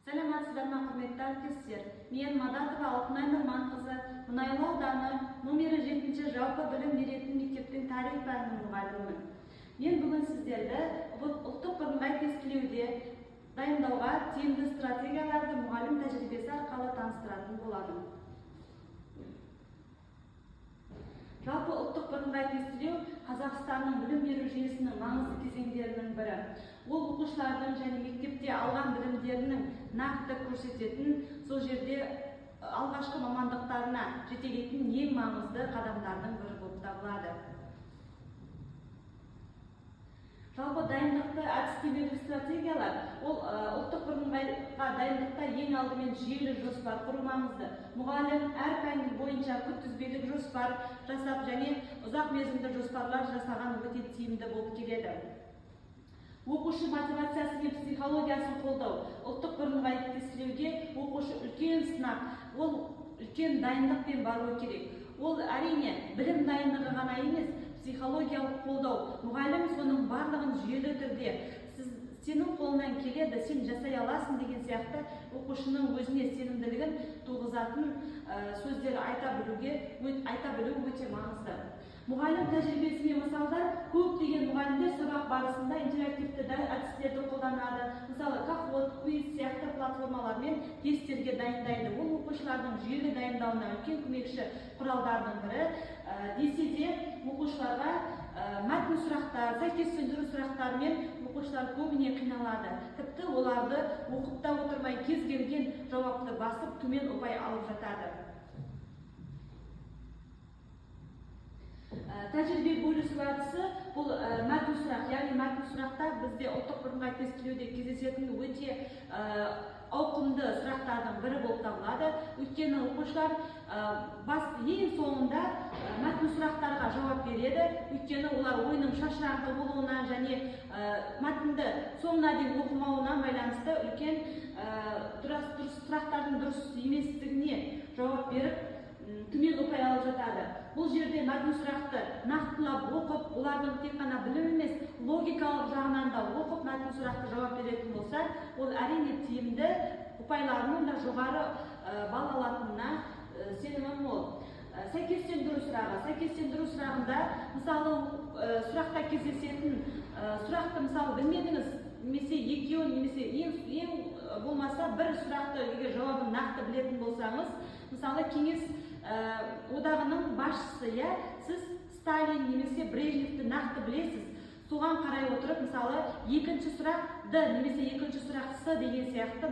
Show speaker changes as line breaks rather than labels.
Саламатсыздар ма, құрметті әріптестер? Мен Мадатова Алтынай Нұрманқызы, Мұнайлы ауданы номері 7 жалпы білім беретін мектептің тарих пәнінің мұғалімімін. Мен бүгін сіздерді ұлттық бірыңғай тестілеуде дайындауға тиімді стратегияларды мұғалім тәжірибесі арқылы таныстыратын боламын. Жалпы ұлттық бірыңғай тестілеу Қазақстанның білім беру жүйесінің маңызды кезеңдерінің бірі. Ол оқушылардың және мектепте алған білімдерінің нақты көрсететін, сол жерде алғашқы мамандықтарына жетелейтін ең маңызды қадамдардың бірі болып табылады. Жалпы дайындықты әдістемелік стратегиялар ол ұлттық бірыңғайға дайындықта ең алдымен жүйелі жоспар құру маңызды. Мұғалім әр пән бойынша күнтізбелік жоспар жасап және ұзақ мерзімді жоспарлар жасаған өте тиімді болып келеді. Оқушы мотивациясы мен психологиясын қолдау. Ұлттық бірыңғай тестілеуге оқушы үлкен сынақ, ол үлкен дайындықпен баруы керек. Ол әрине білім дайындығы ғана емес, психологиялық қолдау. Мұғалім соның барлығын жүйелі түрде сенің қолынан келеді, сен жасай аласың деген сияқты оқушының өзіне сенімділігін туғызатын сөздер айта білу өте маңызды. Мұғалім тәжірибесі мен мысалдар көптеген мұғалімдер сабақ барысында интерактивті әдістерді қолданады. Мысалы, Kahoot, Quiz сияқты платформалармен тесттерге дайындайды. Ол оқушылардың жүйелі дайындауына үлкен көмекші құралдардың бірі. Десе де оқушыларға мәтін сұрақтар, сәйкестендіру сұрақтарымен оқушылар көбіне қиналады. Тіпті оларды оқып та отырмай кез келген жауапты басып төмен ұпай алып жатады. Тәжірибе бөлісу әдісі бұл мәтін сұрақ, яғни мәтін сұрақта бізде ұлттық бірыңғай тестілеуде кездесетін өте ауқымды сұрақтардың бірі болып табылады. Өйткені оқушылар ең соңында мәтін сұрақтарға жауап береді. Өйткені олар ойының шашыраңқы болуына және мәтінді соңына дейін оқымауына байланысты үлкен сұрақтардың дұрыс еместігіне жауап беріп төмен ұпай алып жатады. Бұл жерде мәтін сұрақты нақтылап оқып, олардың тек қана білім емес, логикалық жағынан да оқып мәтін сұрақты жауап беретін болса, ол әрине тиімді, ұпайларының да жоғары балл алатынына сенімім мол. Сәйкестендіру сұрағы. Сәйкестендіру сұрағында, мысалы, сұрақта кездесетін сұрақты, мысалы, білмедіңіз, немесе екеуін, немесе ең болмаса бір сұрақты егер жауабын нақты білетін болсаңыз, мысалы, кеңес одағының басшысы, сіз Сталин немесе Брежневті нақты білесіз. Соған қарай отырып, мысалы, екінші сұрақ Д немесе екінші сұрақ С деген сияқты